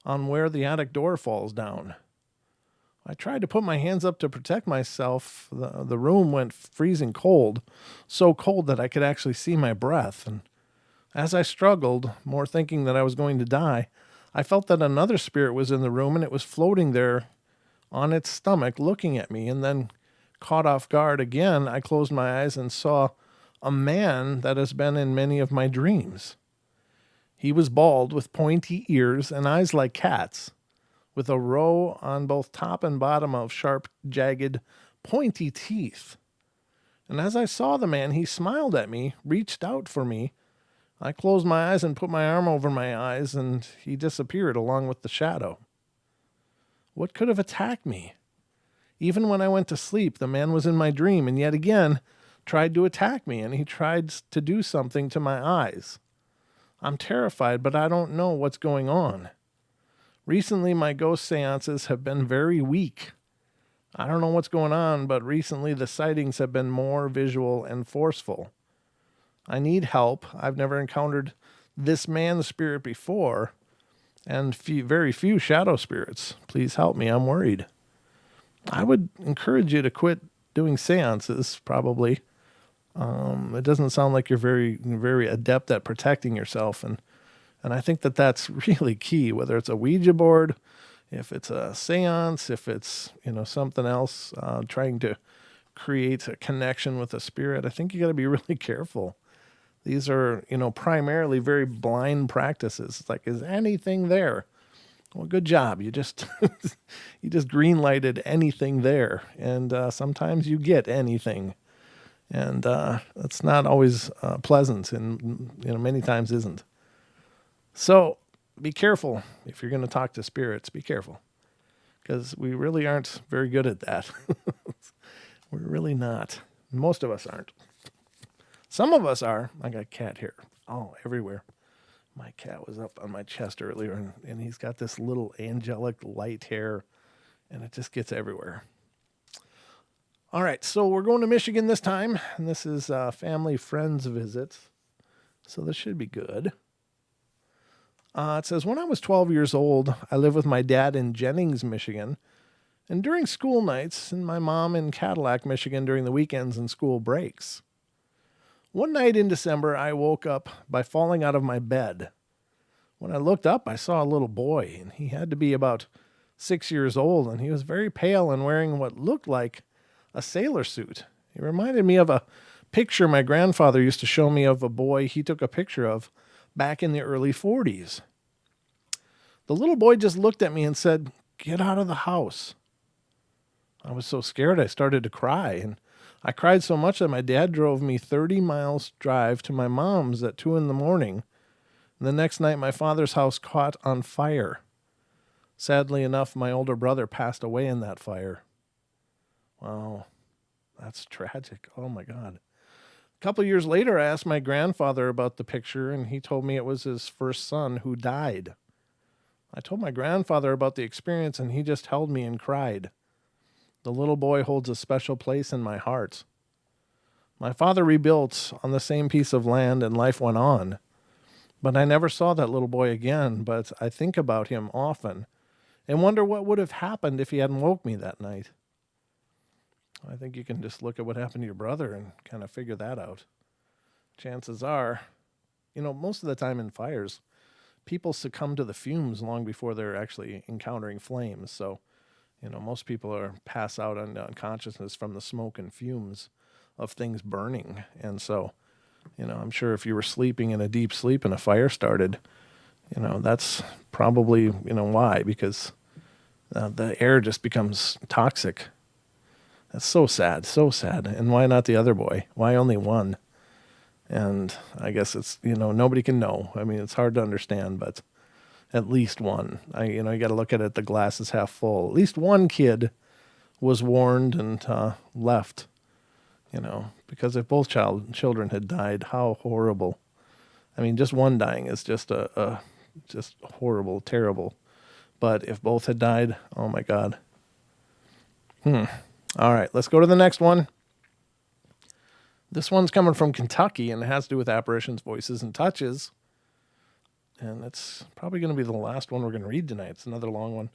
on where the attic door falls down. I tried to put my hands up to protect myself. The room went freezing cold, so cold that I could actually see my breath. And as I struggled, more thinking that I was going to die, I felt that another spirit was in the room, and it was floating there on its stomach looking at me. And then, caught off guard again, I closed my eyes and saw a man that has been in many of my dreams. He was bald with pointy ears and eyes like cats, with a row on both top and bottom of sharp, jagged, pointy teeth. And as I saw the man, he smiled at me, reached out for me. I closed my eyes and put my arm over my eyes, and he disappeared along with the shadow. What could have attacked me? Even when I went to sleep, the man was in my dream, and yet again tried to attack me, and he tried to do something to my eyes. I'm terrified, but I don't know what's going on. Recently, my ghost seances have been very weak. I don't know what's going on, but recently the sightings have been more visual and forceful. I need help. I've never encountered this man spirit before, and very few shadow spirits. Please help me. I'm worried. I would encourage you to quit doing seances, probably. It doesn't sound like you're very, very adept at protecting yourself, and I think that that's really key, whether it's a Ouija board, if it's a seance, if it's, something else, trying to create a connection with a spirit, I think you got to be really careful. These are, primarily very blind practices. It's like, is anything there? Well, good job. You just you just green lighted anything there, and sometimes you get anything, and it's not always pleasant, and many times isn't. So be careful if you're going to talk to spirits. Be careful, because we really aren't very good at that. We're really not. Most of us aren't. Some of us are. I got cat hair all everywhere. My cat was up on my chest earlier, and he's got this little angelic light hair, and it just gets everywhere. All right, so we're going to Michigan this time, and this is family friends visit, so this should be good. It says, when I was 12 years old, I lived with my dad in Jennings, Michigan, and during school nights, and my mom in Cadillac, Michigan during the weekends and school breaks. One night in December, I woke up by falling out of my bed. When I looked up, I saw a little boy, and he had to be about 6 years old, and he was very pale and wearing what looked like a sailor suit. He reminded me of a picture my grandfather used to show me of a boy he took a picture of back in the early 40s. The little boy just looked at me and said, "Get out of the house." I was so scared I started to cry, and I cried so much that my dad drove me 30 miles drive to my mom's at 2 a.m. And the next night, my father's house caught on fire. Sadly enough, my older brother passed away in that fire. Wow, that's tragic. Oh, my God. A couple years later, I asked my grandfather about the picture, and he told me it was his first son who died. I told my grandfather about the experience, and he just held me and cried. The little boy holds a special place in my heart. My father rebuilt on the same piece of land and life went on. But I never saw that little boy again, but I think about him often and wonder what would have happened if he hadn't woke me that night. I think you can just look at what happened to your brother and kind of figure that out. Chances are, most of the time in fires, people succumb to the fumes long before they're actually encountering flames. So, most people pass out on unconsciousness from the smoke and fumes of things burning. And so, I'm sure if you were sleeping in a deep sleep and a fire started, that's probably, why, because the air just becomes toxic. That's so sad, so sad. And why not the other boy? Why only one? And I guess it's, nobody can know. I mean, it's hard to understand, but at least one. You got to look at it, the glass is half full. At least one kid was warned and left, because if both children had died, how horrible. I mean, just one dying is just just horrible, terrible. But if both had died, oh my God. All right, let's go to the next one. This one's coming from Kentucky, and it has to do with apparitions, voices, and touches. And it's probably going to be the last one we're going to read tonight. It's another long one.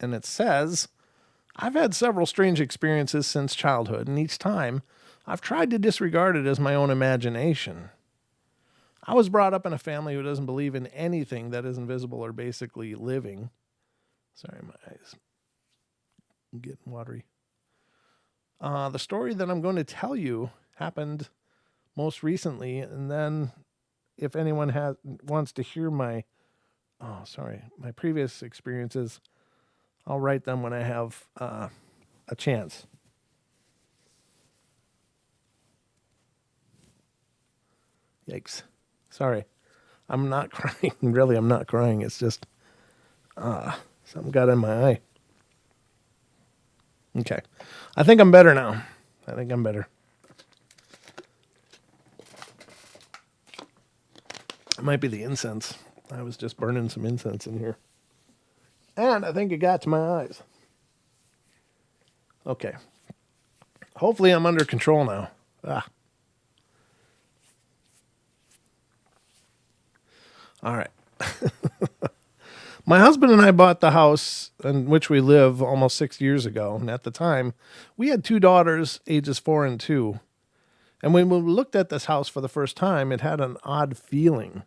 And it says, I've had several strange experiences since childhood, and each time I've tried to disregard it as my own imagination. I was brought up in a family who doesn't believe in anything that is invisible or basically living. Sorry, my eyes are getting watery. The story that I'm going to tell you happened most recently, and then if anyone wants to hear my previous experiences, I'll write them when I have a chance. Yikes. Sorry. I'm not crying. Really, I'm not crying. It's just something got in my eye. Okay. I think I'm better now. It might be the incense. I was just burning some incense in here. And I think it got to my eyes. Okay. Hopefully I'm under control now. All right. My husband and I bought the house in which we live almost 6 years ago. And at the time, we had 2 daughters, ages 4 and 2. And when we looked at this house for the first time, it had an odd feeling.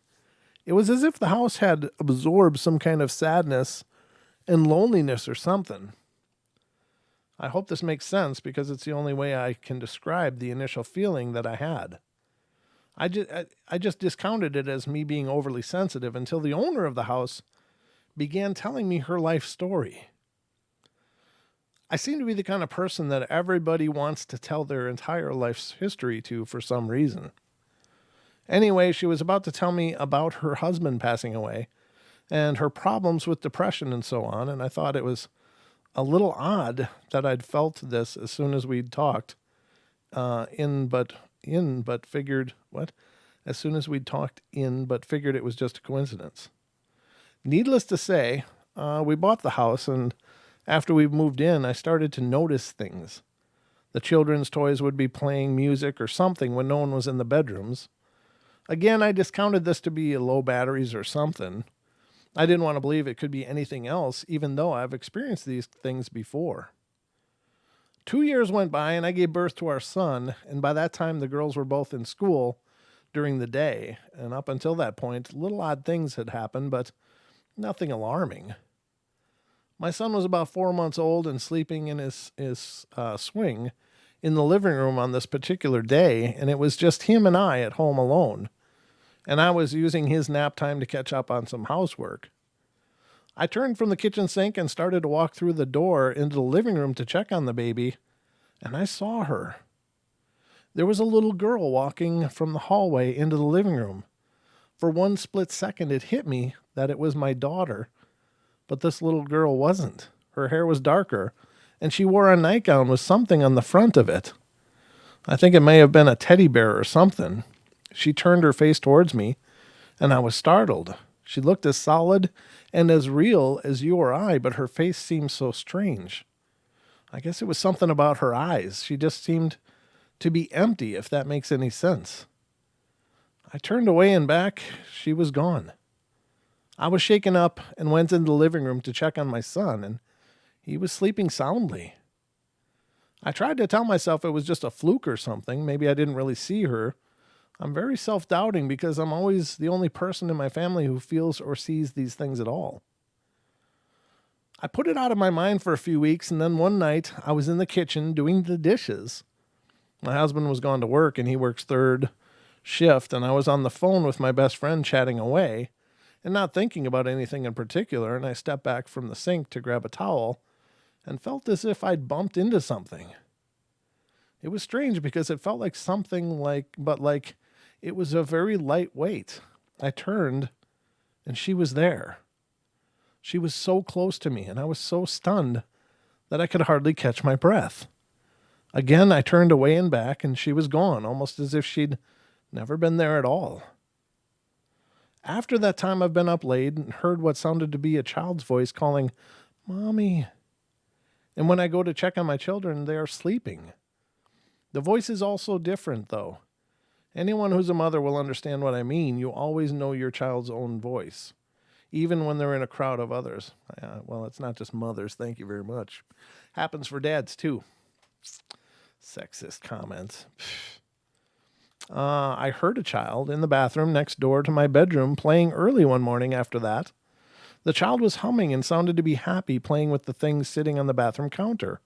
It was as if the house had absorbed some kind of sadness and loneliness or something. I hope this makes sense because it's the only way I can describe the initial feeling that I had. I just discounted it as me being overly sensitive until the owner of the house began telling me her life story. I seem to be the kind of person that everybody wants to tell their entire life's history to for some reason. Anyway, she was about to tell me about her husband passing away and her problems with depression and so on, and I thought it was a little odd that I'd felt this as soon as we'd talked. But figured what? As soon as we'd talked but figured it was just a coincidence. Needless to say, we bought the house, and after we moved in, I started to notice things. The children's toys would be playing music or something when no one was in the bedrooms. Again, I discounted this to be low batteries or something. I didn't want to believe it could be anything else, even though I've experienced these things before. 2 years went by and I gave birth to our son, and by that time the girls were both in school during the day, and up until that point, little odd things had happened, but nothing alarming. My son was about 4 months old and sleeping in his swing in the living room on this particular day, and it was just him and I at home alone. And I was using his nap time to catch up on some housework. I turned from the kitchen sink and started to walk through the door into the living room to check on the baby, and I saw her. There was a little girl walking from the hallway into the living room. For one split second, it hit me that it was my daughter, but this little girl wasn't. Her hair was darker, and she wore a nightgown with something on the front of it. I think it may have been a teddy bear or something. She turned her face towards me, and I was startled. She looked as solid and as real as you or I, but her face seemed so strange. I guess it was something about her eyes. She just seemed to be empty, if that makes any sense. I turned away and back. She was gone. I was shaken up and went into the living room to check on my son, and he was sleeping soundly. I tried to tell myself it was just a fluke or something. Maybe I didn't really see her. I'm very self-doubting because I'm always the only person in my family who feels or sees these things at all. I put it out of my mind for a few weeks, and then one night I was in the kitchen doing the dishes. My husband was gone to work, and he works third shift, and I was on the phone with my best friend chatting away and not thinking about anything in particular, and I stepped back from the sink to grab a towel and felt as if I'd bumped into something. It was strange because it felt like something like it was a very light weight. I turned, and she was there. She was so close to me, and I was so stunned that I could hardly catch my breath. Again, I turned away and back, and she was gone, almost as if she'd never been there at all. After that time, I've been up late and heard what sounded to be a child's voice calling, "Mommy." And when I go to check on my children, they are sleeping. The voice is also different, though. Anyone who's a mother will understand what I mean. You always know your child's own voice, even when they're in a crowd of others. Well, it's not just mothers. Thank you very much. Happens for dads, too. Sexist comments. I heard a child in the bathroom next door to my bedroom playing early one morning after that. The child was humming and sounded to be happy playing with the things sitting on the bathroom counter.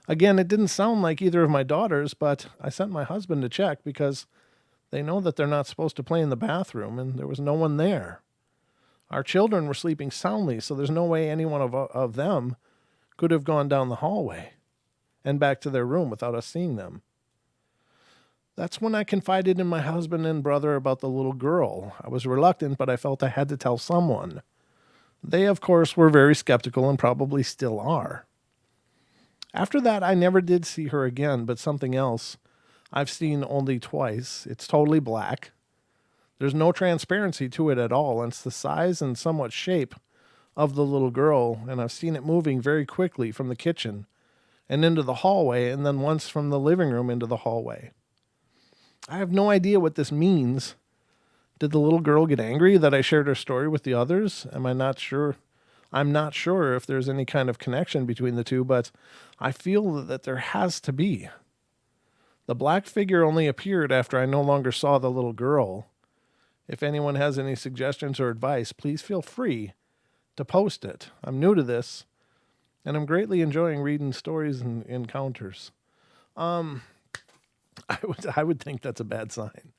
Again, it didn't sound like either of my daughters, but I sent my husband to check because they know that they're not supposed to play in the bathroom, and there was no one there. Our children were sleeping soundly, so there's no way any one of them could have gone down the hallway and back to their room without us seeing them. That's when I confided in my husband and brother about the little girl. I was reluctant, but I felt I had to tell someone. They, of course, were very skeptical and probably still are. After that, I never did see her again, but something else I've seen only twice. It's totally black. There's no transparency to it at all, and it's the size and somewhat shape of the little girl, and I've seen it moving very quickly from the kitchen and into the hallway, and then once from the living room into the hallway. I have no idea what this means. Did the little girl get angry that I shared her story with the others? I'm not sure if there's any kind of connection between the two, but I feel that there has to be. The black figure only appeared after I no longer saw the little girl. If anyone has any suggestions or advice, please feel free to post it. I'm new to this, and I'm greatly enjoying reading stories and encounters. Um, I would think that's a bad sign.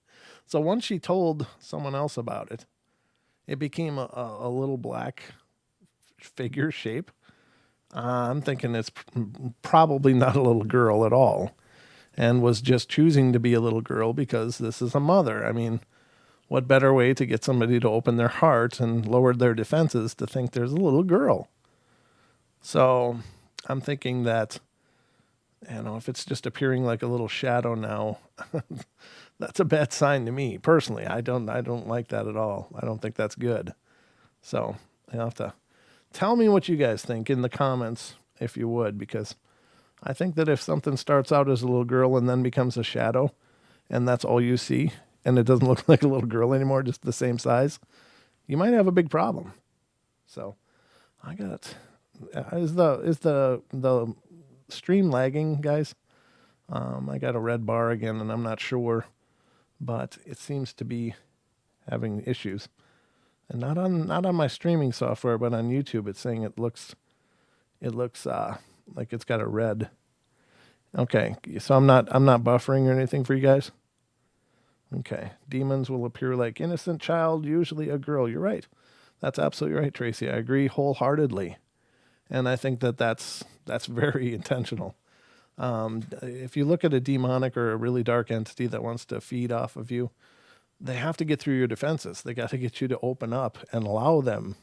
So once she told someone else about it, it became a little black figure shape. I'm thinking it's probably not a little girl at all, and was just choosing to be a little girl because this is a mother. I mean, what better way to get somebody to open their heart and lower their defenses to think there's a little girl? So I'm thinking that, if it's just appearing like a little shadow now, that's a bad sign to me personally. I don't like that at all. I don't think that's good. So you'll have to tell me what you guys think in the comments if you would, because I think that if something starts out as a little girl and then becomes a shadow, and that's all you see, and it doesn't look like a little girl anymore, just the same size, you might have a big problem. So I got, is the stream lagging, guys? I got a red bar again, and I'm not sure, but it seems to be having issues. And not on my streaming software, but on YouTube, it's saying it looks like it's got a red. Okay, so I'm not buffering or anything for you guys. Okay, demons will appear like innocent child, usually a girl. You're right. That's absolutely right, Tracy. I agree wholeheartedly, and I think that's very intentional. If you look at a demonic or a really dark entity that wants to feed off of you, they have to get through your defenses. They got to get you to open up and allow them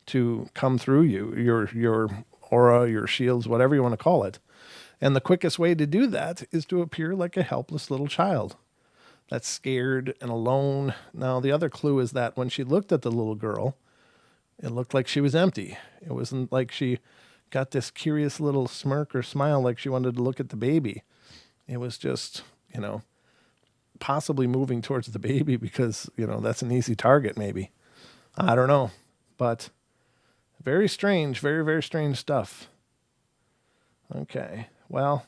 to come through you, your aura, your shields, whatever you want to call it. And the quickest way to do that is to appear like a helpless little child that's scared and alone. Now, the other clue is that when she looked at the little girl, it looked like she was empty. It wasn't like she got this curious little smirk or smile like she wanted to look at the baby. It was just, possibly moving towards the baby because, that's an easy target maybe. I don't know. But very strange, very, very strange stuff. Okay. Well,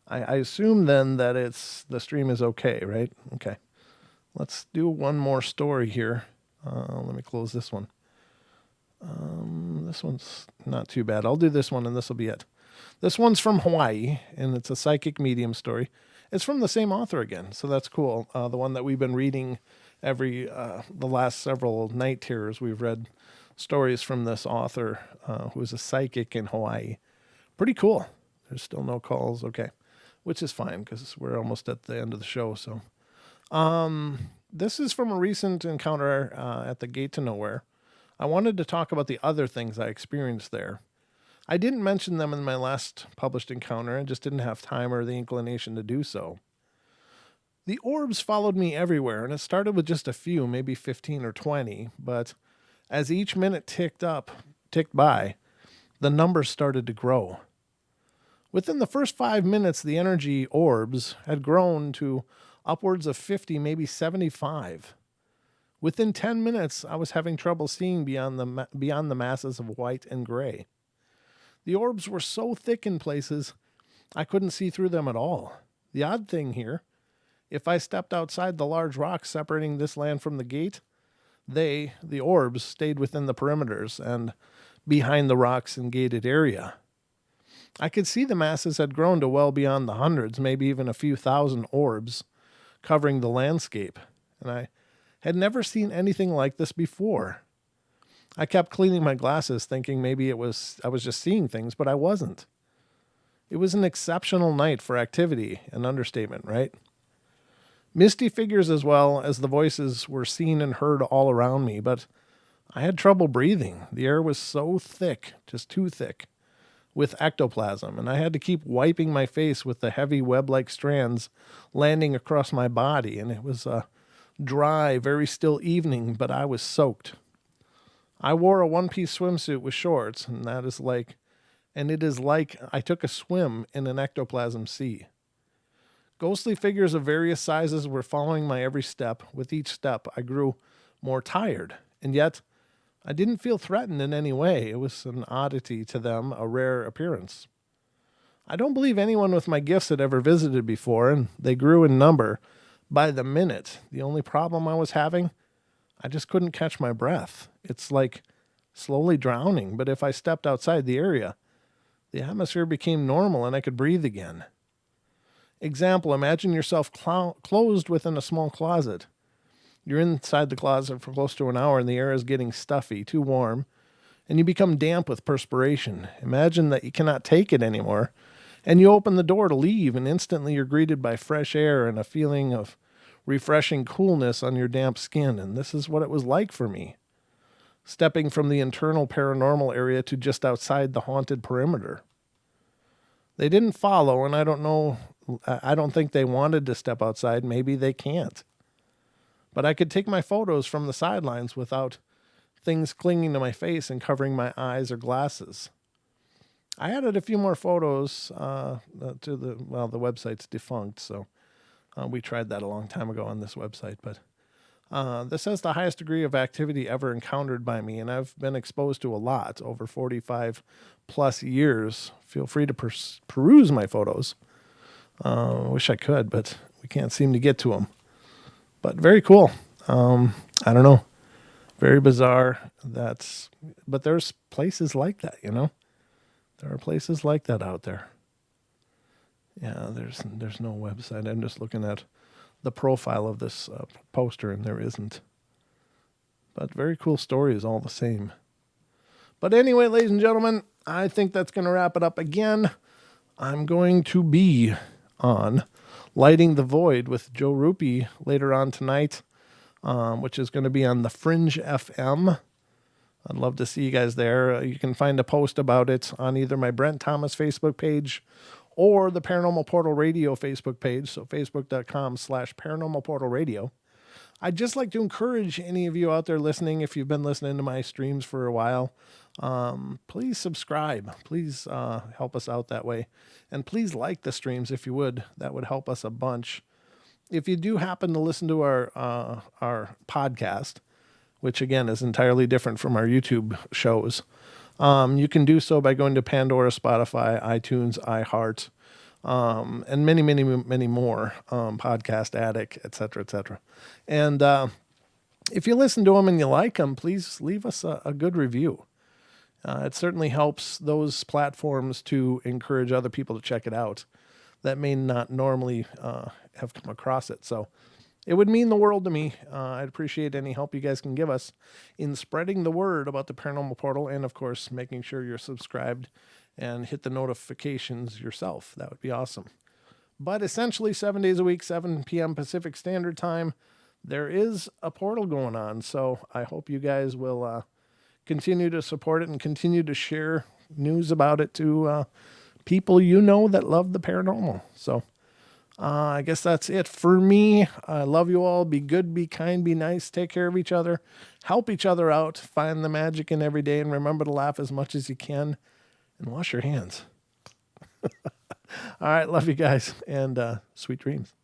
I assume then that the stream is okay, right? Okay. Let's do one more story here. Let me close this one. This one's not too bad. I'll do this one and this will be it. This one's from Hawaii, and it's a psychic medium story. It's from the same author again, so that's cool. The one that we've been reading the last several night terrors, we've read stories from this author who is a psychic in Hawaii. Pretty cool. There's still no calls, okay, which is fine because we're almost at the end of the show. So this is from a recent encounter at the Gate to Nowhere. I wanted to talk about the other things I experienced there. I didn't mention them in my last published encounter. I just didn't have time or the inclination to do so. The orbs followed me everywhere, and it started with just a few, maybe 15 or 20, but as each minute ticked by, the numbers started to grow. Within the first 5 minutes, the energy orbs had grown to upwards of 50, maybe 75. Within 10 minutes, I was having trouble seeing beyond the masses of white and gray. The orbs were so thick in places, I couldn't see through them at all. The odd thing here, if I stepped outside the large rocks separating this land from the gate, the orbs, stayed within the perimeters and behind the rocks and gated area. I could see the masses had grown to well beyond the hundreds, maybe even a few thousand orbs covering the landscape, and I had never seen anything like this before. I kept cleaning my glasses thinking maybe I was just seeing things, but I wasn't. It was an exceptional night for activity, an understatement, right? Misty figures as well as the voices were seen and heard all around me, but I had trouble breathing. The air was so thick, just too thick, with ectoplasm, and I had to keep wiping my face with the heavy web-like strands landing across my body, and it was a dry, very still evening, but I was soaked. I wore a one-piece swimsuit with shorts, and it is like I took a swim in an ectoplasm sea. Ghostly figures of various sizes were following my every step. With each step, I grew more tired, and yet I didn't feel threatened in any way. It was an oddity to them, a rare appearance. I don't believe anyone with my gifts had ever visited before, and they grew in number, by the minute. The only problem I was having, I just couldn't catch my breath. It's like slowly drowning, but if I stepped outside the area, the atmosphere became normal and I could breathe again. Example, imagine yourself closed within a small closet. You're inside the closet for close to an hour and the air is getting stuffy, too warm, and you become damp with perspiration. Imagine that you cannot take it anymore, and you open the door to leave, and instantly you're greeted by fresh air and a feeling of refreshing coolness on your damp skin, and this is what it was like for me, stepping from the internal paranormal area to just outside the haunted perimeter. They didn't follow, and I don't think they wanted to step outside. Maybe they can't. But I could take my photos from the sidelines without things clinging to my face and covering my eyes or glasses. I added a few more photos to the website's defunct, so we tried that a long time ago on this website. But this has the highest degree of activity ever encountered by me, and I've been exposed to a lot over 45 plus years. Feel free to peruse my photos. Wish I could, but we can't seem to get to them. But very cool. I don't know. Very bizarre. But there's places like that, you know? There are places like that out there. Yeah, there's no website. I'm just looking at the profile of this poster, and there isn't. But very cool stories all the same. But anyway, ladies and gentlemen, I think that's going to wrap it up again. I'm going to be on Lighting the Void with Joe Rupi later on tonight, which is going to be on the Fringe FM. I'd love to see you guys there. You can find a post about it on either my Brent Thomas Facebook page or the Paranormal Portal Radio Facebook page, so facebook.com/Paranormal Portal Radio. I'd just like to encourage any of you out there listening, if you've been listening to my streams for a while, please subscribe. Please help us out that way. And please like the streams if you would. That would help us a bunch. If you do happen to listen to our podcast, which again is entirely different from our YouTube shows, you can do so by going to Pandora, Spotify, iTunes, iHeart, and many, many, many more, Podcast Addict, et cetera, et cetera. And if you listen to them and you like them, please leave us a good review. It certainly helps those platforms to encourage other people to check it out that may not normally have come across it. So it would mean the world to me. I'd appreciate any help you guys can give us in spreading the word about the Paranormal Portal, and of course, making sure you're subscribed and hit the notifications yourself. That would be awesome. But essentially 7 days a week, 7 p.m. Pacific Standard Time, there is a portal going on. So I hope you guys will continue to support it and continue to share news about it to people you know that love the paranormal. So I guess that's it for me. I love you all. Be good, be kind, be nice. Take care of each other. Help each other out. Find the magic in every day, and remember to laugh as much as you can. And wash your hands. All right, love you guys, and sweet dreams.